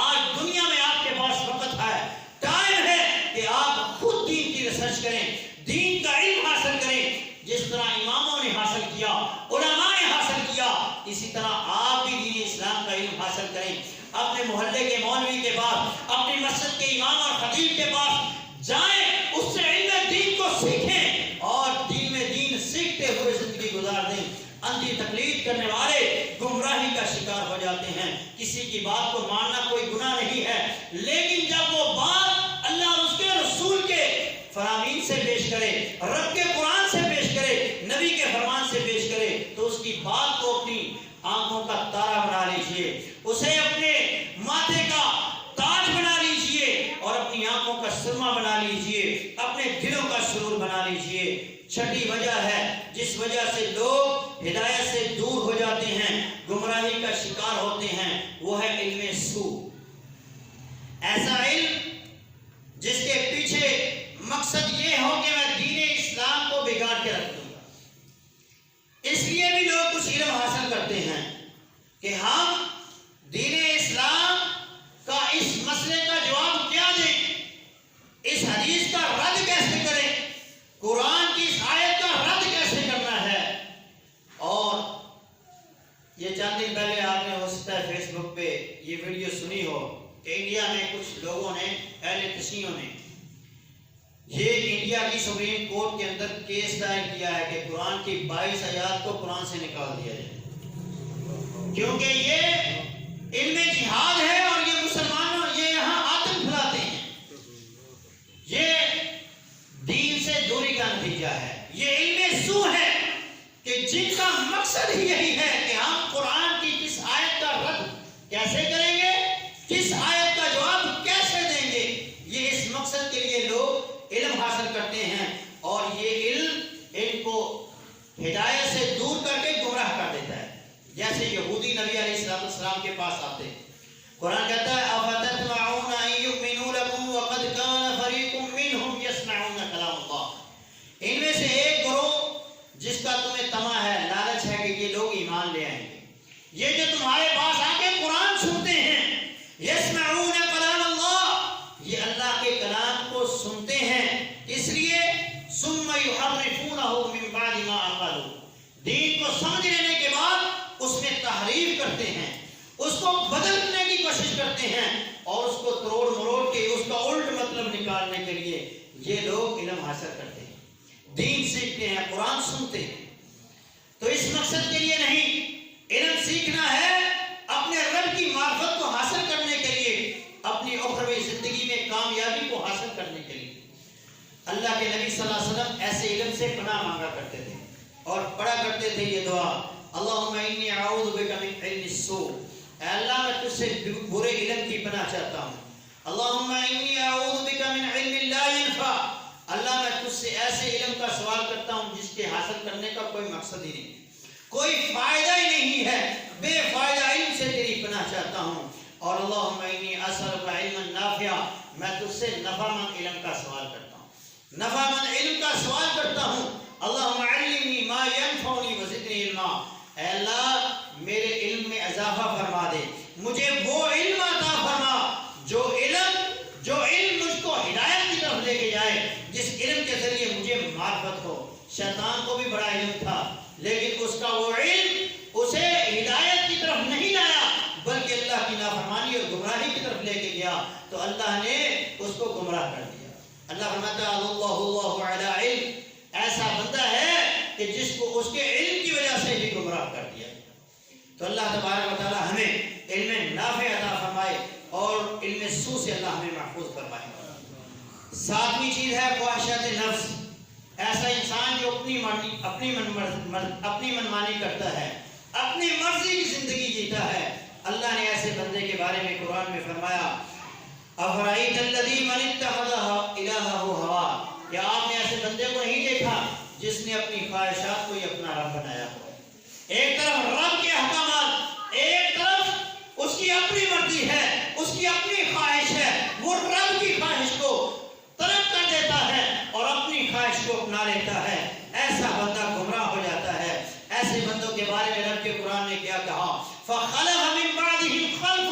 آج دنیا میں آپ کے پاس وقت ہے، ٹائم ہے کہ آپ خود دین کی ریسرچ کریں، دین کا علم حاصل کریں۔ جس طرح اماموں نے حاصل کیا، علماء نے حاصل کیا، اسی طرح آپ بھی دین اسلام کا علم حاصل کریں۔ اپنے محلے کے مولوی کے پاس، اپنی مسجد کے امام اور خطیب کے پاس جائیں، اس سے علم دین کو سیکھیں، اور دین میں دین سیکھتے ہوئے زندگی گزار دیں۔ اندھی تقلید کرنے والے گمراہی کا شکار ہو جاتے ہیں۔ کسی کی بات کو ماننا کوئی گناہ نہیں ہے، لیکن جب وہ بات اللہ اور اس کے رسول کے فرامین سے پیش کرے، رب کے قرآن سے پیش کرے، نبی کے فرمان سے پیش کرے، تو اس کی بات کو اپنی آنکھوں کا تارا بنا لیجئے، اسے اپنے ماتھے کا تاج بنا لیجئے، اور اپنی آنکھوں کا سرما بنا لیجئے، اپنے دلوں کا سرور بنا لیجئے۔ چھٹی وجہ ہے جس وجہ سے لوگ ہدایت سے دور ہو جاتے ہیں، گمراہی کا شکار ہوتے ہیں، وہ ہے علم سوء۔ ایسا علم جس کے پیچھے مقصد یہ ہو کہ میں دین اسلام کو بگاڑ کے رکھ دوں گا۔ اس لیے بھی لوگ کچھ علم حاصل کرتے ہیں کہ ہم دین اسلام کا اس مسئلے کا جواب کیا دیں، اس حدیث کا رد کیسے کریں، قرآن کی اس آیت کا رد کیسے کرنا ہے۔ اور یہ چند دن پہلے آپ نے ہو سکتا ہے فیس بک پہ یہ ویڈیو سنی ہو کہ انڈیا میں کچھ لوگوں نے، اہل تشیعوں نے، یہ انڈیا کی سپریم کورٹ کے اندر کیس دائر کیا ہے کہ قرآن کی 22 آیات کو قرآن سے نکال دیا جائے، کیونکہ یہ علم جہاد ہے اور یہ مسلمانوں یہ یہاں آتش پھیلاتے ہیں، یہ دین سے دوری کا نتیجہ ہے، یہ علم سوء ہے کہ جن کا مقصد ہی یہی ہے کہ ہم قرآن کی جیسے یہودی نبی علیہ السلام کے پاس آتے. قرآن کہتا ہے افتطمعون ان یؤمنوا لکم وقد کان فریق منہم یسمعون کلام اللہ. ان میں سے ایک گروہ جس کا تمہیں طمع ہے، لالچ ہے کہ یہ لوگ ایمان لے آئیں گے، یہ جو تمہارے پاس آ کے قرآن سنتے ہیں، یسمعون کلام اللہ، یہ اللہ کے کلام کو سنتے ہیں، اس لیے ثم یحرفونہ من بعد ما عقلوا، دین کو سمجھ لینے کے بعد اس میں تحریف کرتے ہیں، اس کو بدلنے کی کوشش کرتے ہیں اور اس کو توڑ مروڑ کے اس کا الٹ مطلب نکالنے کے لیے یہ لوگ علم حاصل کرتے ہیں، دین سیکھتے ہیں، قرآن سنتے ہیں. تو اس مقصد کے لیے نہیں، علم سیکھنا ہے اپنے رب کی معرفت کو حاصل کرنے کے لیے، اپنی اخروی زندگی میں کامیابی کو حاصل کرنے کے لیے. اللہ کے نبی صلی اللہ علیہ وسلم ایسے علم سے پناہ مانگا کرتے تھے اور پڑھا کرتے تھے یہ دعا، اللہم انی اعوذ بک من علم السوء، اے اللہ میں تجھ سے برے علم کی پناہ چاہتا ہوں. اللہم انی اعوذ بک من علم لا ينفع، اللہ میں تجھ سے ایسے علم کا سوال کرتا ہوں جس کے حاصل کرنے کا کوئی مقصد ہی نہیں، کوئی فائدہ ہی نہیں ہے، بے فائدہ علم سے تیری پناہ چاہتا ہوں. اور اللہم انی اسألک علما نافعا، میں تجھ سے نفع مند علم کا سوال کرتا ہوں، نفع مند علم کا سوال کرتا ہوں. اللہم علمنی ما ینفعنی وزدنی علما، اے اللہ میرے علم میں اضافہ فرما دے، مجھے وہ علم عطا فرما جو علم مجھ کو ہدایت کی طرف لے کے جائے، جس علم کے ذریعے مجھے معرفت ہو. شیطان کو بھی بڑا علم تھا لیکن اس کا وہ علم اسے ہدایت کی طرف نہیں لایا بلکہ اللہ کی نافرمانی اور گمراہی کی طرف لے کے گیا، تو اللہ نے اس کو گمراہ کر دیا. اللہ فرماتا ہے اللہ علی علم، ایسا بندہ ہے کہ جس کو اس کے علم کی وجہ سے بھی گمراہ کر دیا. تو اللہ تبارک و تعالی ہمیں علم نافع عطا فرمائے اور علم سوء سے اللہ ہمیں محفوظ فرمائے. ساتویں چیز ہے خواہشات نفس، ایسا انسان جو اپنی منمانی کرتا ہے، اپنی مرضی کی زندگی جیتا ہے. اللہ نے ایسے بندے کے بارے میں قرآن میں فرمایا افرائیت الذی من اتخذ الہہ ہوا، کیا آپ نے ایسے بندے کو نہیں دیکھا جس نے اپنی خواہشات کو ہی اپنا رب بنایا ہو. ایک طرف رب کے احکامات، ایک طرف اس کی اپنی مرضی ہے، اس کی اپنی خواہش ہے، وہ رب کی خواہش کو ترک کر دیتا ہے اور اپنی خواہش کو اپنا لیتا ہے. ایسا بندہ گمراہ ہو جاتا ہے. ایسے بندوں کے بارے میں رب کے قرآن نے کیا کہا، فَخَلَفَ مِن بَعْدِهِمْ خَلْفٌ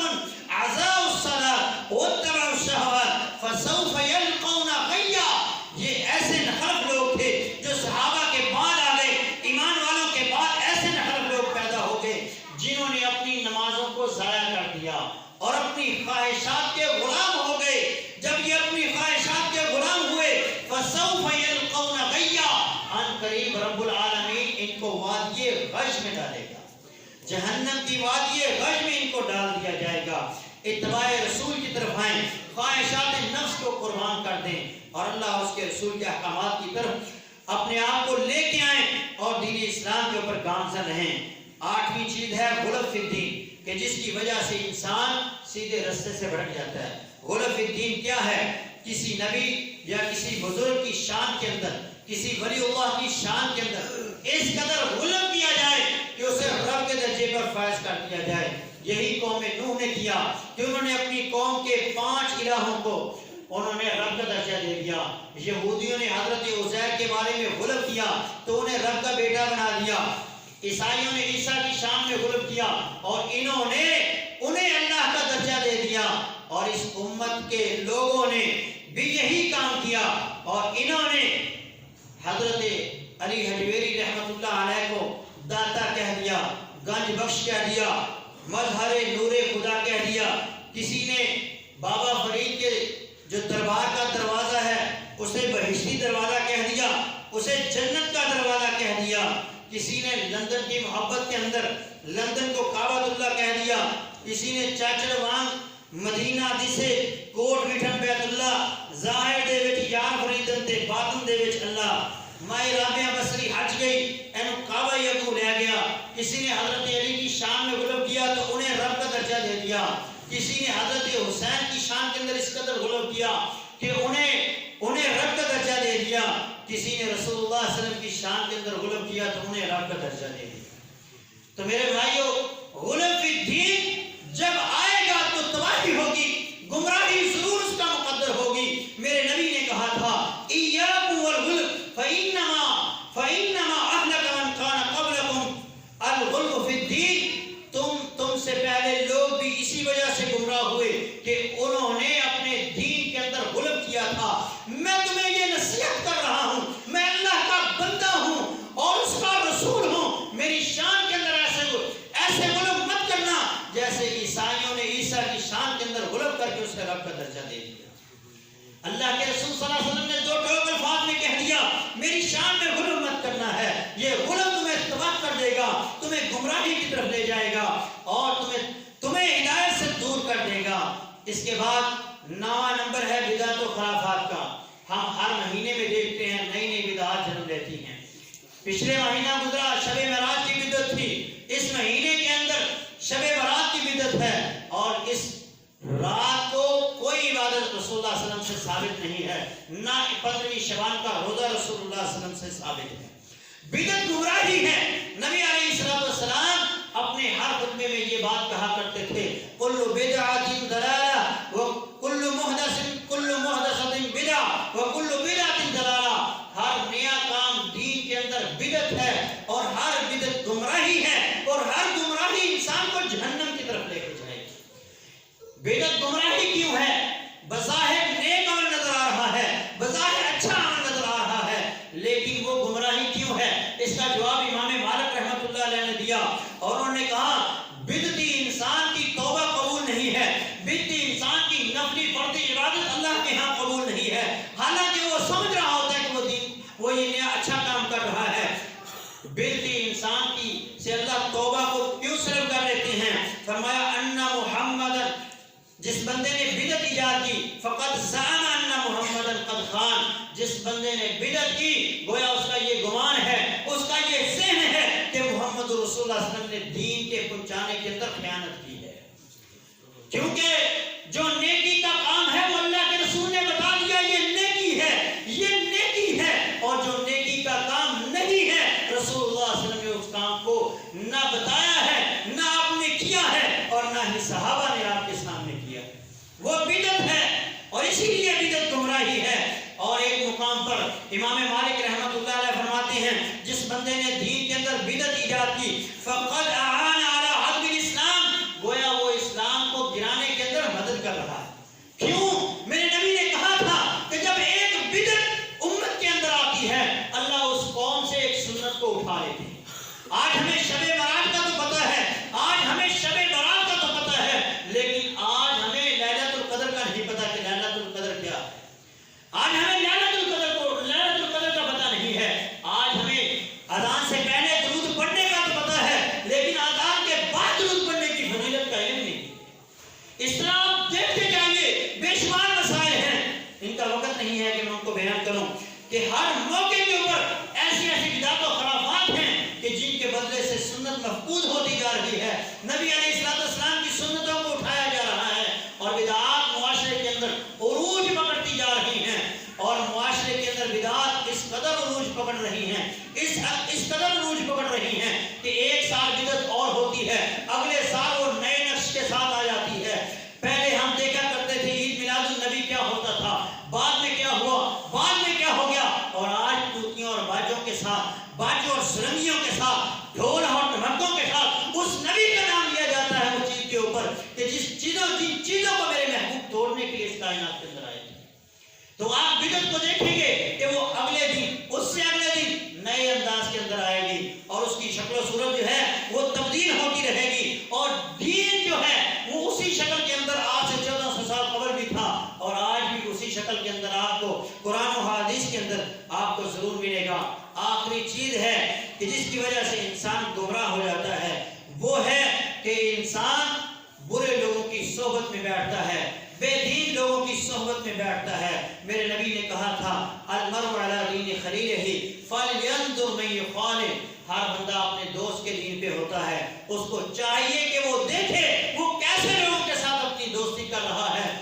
أَضَاعُوا الصَّلَاةَ وَاتَّبَعُوا الشَّهَوَاتِ فَسَوْفَ يَلْقَوْنَ غَيًّا. یہ ایسے نخرف لوگ تھے جو صحابہ کے بعد آ گئے، ایمان والوں کے بعد ایسے نخرف لوگ پیدا ہو گئے جنہوں نے اپنی نمازوں کو ضائع کر دیا اور اپنی خواہشات کے غلام ہو گئے. جب یہ اپنی خواہشات کے غلام ہوئے فَسَوْفَ يَلْقَوْنَ غَيًّا، ان قریب رب العالمین ان کو وادی غش میں ڈالے گا، جہنم کی وادی غش میں ان کو ڈال دیا جائے گا. اتباع رسول کی طرف آئیں، خواہشات نفس کو قربان کر دیں اور اللہ اس کے رسول کے احکامات کی طرف اپنے آپ کو لے کے آئیں اور دین اسلام کے اوپر گامزن رہیں. آٹھویں چیز ہے غلو فی الدین، کہ جس کی وجہ سے انسان سیدھے رستے سے بھٹک جاتا ہے. غلو فی الدین کیا ہے؟ کسی نبی یا کسی بزرگ کی شان کے اندر، کسی ولی اللہ کی شان کے اندر اس قدر غلو کیا جائے کہ اسے رب کے درجے پر فائز کر دیا جائے. یہی قوم نوح نے کیا کہ انہوں نے اپنی قوم کے 5 الہوں کو انہوں نے رب کا درجہ دے دیا. یہودیوں نے حضرت عزیر کے بارے میں غلو کیا تو انہیں رب کا بیٹا بنا دیا. عیسائیوں نے عیسیٰ کی شان میں غلو کیا اور انہوں نے انہیں اللہ کا درجہ دے دیا. اور اس امت کے لوگوں نے بھی یہی کام کیا اور انہوں نے حضرت علی حجویری رحمت اللہ علیہ کو داتا کہہ دیا، گنج بخش کہہ دیا، مظہر نور خدا کہہ دیا. کسی نے بابا فرید کے جو دربار کا دروازہ ہے اسے بہشتی دروازہ کہہ دیا، اسے جنت کا دروازہ کہہ دیا. کسی نے لندن کی محبت کے اندر لندن کو کعبۃ اللہ کہہ دیا. کسی نے چاچڑ وانگ مدینہ جسے کوٹ مٹھن بیت اللہ ظاہر دے وچ یار فریدن تے باطن دے وچ اللہ. مائی رابعہ بصری حج گئی اینو کعبہ یکو لے گیا. کسی نے حضرت علی کی شان میں غلو کیا تو انہیں رب کا درجہ دے دیا. کسی نے حضرت حسین کی شان کے اندر اس قدر غلو کیا کہ انہیں رب کا درجہ دے دیا. کسی نے رسول اللہ صلی اللہ علیہ وسلم کی شان کے اندر غلو کیا تو انہیں رب کا درجہ دے دیا. تو میرے بھائیوں درجہ دے دیا۔ اللہ کے رسول صلی اللہ علیہ وسلم نے دو ٹوک الفاظ میں کہہ دیا میری شان میں غلو مت کرنا ہے، یہ غلو تمہیں تباہ کر دے گا، تمہیں گمراہی کی طرف لے جائے گا اور تمہیں ہدایت سے دور کر دے گا۔ اس کے بعد 9واں نمبر ہے بدعت و خرافات کا۔ ہم ہر مہینے میں دیکھتے ہیں نئی نئی بدعات جنم لیتی ہیں۔ پچھلے مہینہ گزرا شب معراج کی بدعت تھی، اس مہینے کے اندر شب برات کی بدعت ہے، اور اس رات کو کوئی عبادت رسول اللہ صلی اللہ علیہ وسلم سے ثابت نہیں ہے، نہ 15ویں شعبان کا روزہ رسول اللہ صلی اللہ علیہ وسلم سے ثابت ہے۔ بدعت گمراہی ہے۔ نبی علیہ السلام اپنے ہر خطبے میں یہ بات کہا کرتے تھے کل بدعۃ ضلالہ وکل محدثۃ بدعہ وکل بدعۃ ضلالہ۔ ہر نیا کام دین کے اندر بدعت ہے اور ہر بدعت گمراہی ہے، اور ہر گمراہی انسان کو جہنم کی طرف لے کے جائے گی۔ بدعت گمراہی کیوں ہے؟ بظاہر نیک عمل نظر آ رہا ہے، بظاہر اچھا عمل نظر آ رہا ہے، لیکن وہ گمراہی کیوں ہے؟ اس کا جواب امام مالک رحمۃ اللہ علیہ نے دیا، اور انہوں نے کہا بدعتی انسان کی توبہ قبول نہیں ہے، بدعتی انسان کی نفلی فردی عبادت اللہ کے ہاں قبول نہیں ہے، حالانکہ وہ سمجھ رہا ہوتا ہے کہ وہ یہ نیا اچھا کام کر رہا ہے۔ بدعتی انسان کی سے اللہ توبہ کو کیوں سلب کر لیتے ہیں؟ فرمایا ان محمد، جس بندے نے بدعت ایجاد کی، فقط زعم ان محمد قد خان، جس بندے نے بدعت کی گویا اس کا یہ گمان ہے، اس کا یہ ذہن ہے کہ محمد رسول اللہ صلی اللہ علیہ وسلم نے دین کے پہنچانے کے اندر خیانت کی ہے۔ کیونکہ جو نیکی کا کام ہے وہ اللہ کے رسول نے بتا دیا یہ نیکی ہے، یہ نیکی ہے، اور جو نیکی کا کام نہیں ہے رسول اللہ صلی اللہ علیہ وسلم نے اس کام کو نہ بتایا ہے، نہ آپ نے کیا ہے، اور نہ ہی صحابہ نے آپ کے سامنے کیا، وہ بدعت ہے، اور اسی لیے بدعت گمراہی ہے۔ اور ایک مقام پر امام مالک رحمۃ اللہ علیہ فرماتے ہیں جس بندے نے دین کے اندر بدعت ایجاد کی فقد اعان علی حدم الاسلام، گویا وہ اسلام کو گرانے کے اندر مدد کر رہا ہے۔ کیوں؟ میرے نبی نے کہا تھا کہ جب ایک بدعت امت کے اندر آتی ہے اللہ اس قوم سے ایک سنت کو اٹھا لیتے ہیں۔ آج ہمیں شب برات کا تو پتہ ہے، آج ہمیں شب برات کا تو پتہ ہے، لیکن آج ہمیں لیلۃ القدر کا نہیں پتہ کہ لیلۃ القدر کیا ہے۔ آج ہمیں لیلۃ القدر کا پتہ نہیں ہے، آج ہمیں اذان سے پہلے درود پڑھنے کا تو پتہ ہے، لیکن اذان کے بعد درود پڑھنے کی فضیلت کا علم نہیں۔ اس طرح آپ دیکھتے جائیے بے شمار مسائل ہیں، ان کا وقت نہیں ہے کہ میں ان کو بیان کروں، کہ ہر موقع کے اوپر ایسی بدعات و خرافات ہیں کہ جن کے بدلے سے سنت مفقود ہوتی جا رہی ہے۔ نبی علیہ السلام کی سنتوں کو اٹھایا جا رہا ہے، اور بدعات معاشرے کے اندر عروج پکڑتی جا رہی ہیں، اور معاشرے کے اندر بدعات اس قدر عروج پکڑ رہی ہیں، اس قدر عروج پکڑ رہی ہیں کہ ایک سال بدعت اور ہوتی ہے، اگلے سال وہ نئے نقش کے ساتھ آ جاتی ہے۔ پہلے ہم دیکھا کرتے تھے عید میلاد النبی کیا ہوتا تھا، بعد میں کیا ہوا، بعد میں کیا ہو گیا، اور آج توتیوں اور باجوں کے ساتھ، باجوں اور سرنگیوں کے ساتھ، ڈھول اور ڈھمکوں کے ساتھ اس نبی کا نام لیا جاتا ہے وہ چیز کے اوپر کہ جن چیزوں کو میرے محبوب توڑنے کے لیے اس کائنات کے اندر آئے تھے۔ تو آپ بدعت کو دیکھیں گے کہ وہ اگلے دن، اس سے اگلے دن نئے انداز کے اندر آئے گی، اور اس کی شکل و صورت جو ہے وہ تبدیل ہوتی رہے گی، اور دین جو ہے وہ اسی شکل کے اندر آج سے 1400 سال قبل بھی تھا، اور آج بھی اسی شکل کے اندر آپ کو قرآن و حدیث کے اندر آپ کو ضرور ملے گا۔ آخری چیز ہے کہ جس کی وجہ سے انسان گمراہ ہو جاتا ہے، وہ ہے کہ انسان برے لوگوں کی صحبت میں بیٹھتا ہے، بے دین لوگوں کی صحبت میں بیٹھتا ہے۔ میرے نبی نے کہا تھا المرء علی دین خلیلہ فلینظر من یخالل، ہر بندہ اپنے دوست کے دین پہ ہوتا ہے، اس کو چاہیے کہ وہ دیکھے وہ کیسے لوگوں کے ساتھ اپنی دوستی کر رہا ہے۔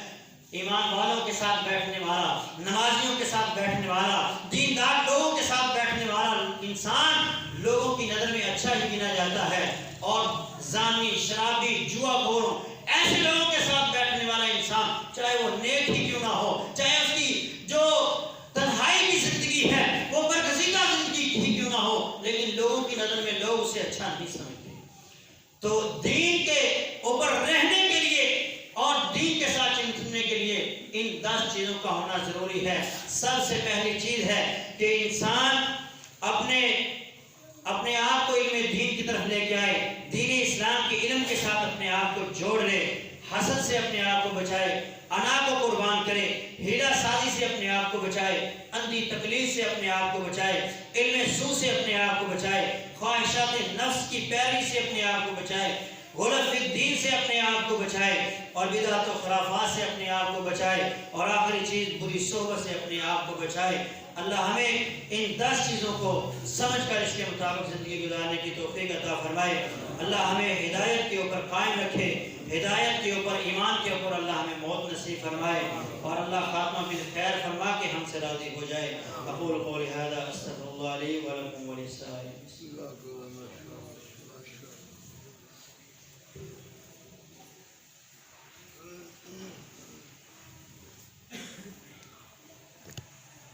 ایمان والوں کے ساتھ بیٹھنے والا، نمازیوں کے ساتھ بیٹھنے والا، دیندار لوگوں کے ساتھ بیٹھنے والا انسان لوگوں کی نظر میں اچھا ہی گنا جاتا ہے، اور زانی، شرابی، جوا خوروں ایسے لوگوں کے ساتھ بیٹھنے والا انسان چاہے وہ نیک ہی کیوں نہ ہو، چاہے اس کی جو تنہائی کی زندگی ہے وہ برگزیدہ زندگی ہی کیوں نہ ہو، لیکن لوگوں کی نظر میں لوگ اسے اچھا نہیں سمجھتے۔ تو دین کے اوپر رہنے کے لیے اور دین کے ساتھ چمٹنے کے لیے ان 10 چیزوں کا ہونا ضروری ہے۔ سب سے پہلی چیز ہے کہ انسان اپنے آپ کو علم دین کی طرف لے کے آئے، دین اسلام کے علم کے ساتھ اپنے آپ کو جوڑ لے۔ حسد سے اپنے آپ کو بچائے، انا کو قربان کرے، ہیرا سازی سے اپنے آپ کو بچائے، اندھی تکلیف سے اپنے آپ کو بچائے، علم سو سے اپنے آپ کو بچائے، خواہشات نفس کی پیروی سے اپنے آپ کو بچائے، غلط فی الدین سے اپنے آپ کو بچائے، اور بدعت و خرافات سے اپنے آپ کو بچائے، اور آخری چیز بری صحبت سے اپنے آپ کو بچائے۔ اللہ ہمیں ان 10 چیزوں کو سمجھ کر اس کے مطابق زندگی گزارنے کی توفیق عطا فرمائے۔ اللہ ہمیں ہدایت کے اوپر قائم رکھے، ہدایت کے اوپر، ایمان کے اوپر اللہ ہمیں موت نصیب فرمائے، اور اللہ خاتمہ بالخیر فرما کے ہم سے راضی ہو جائے۔ اقول قولی ھذا استغفر اللہ لی ولکم ولسائر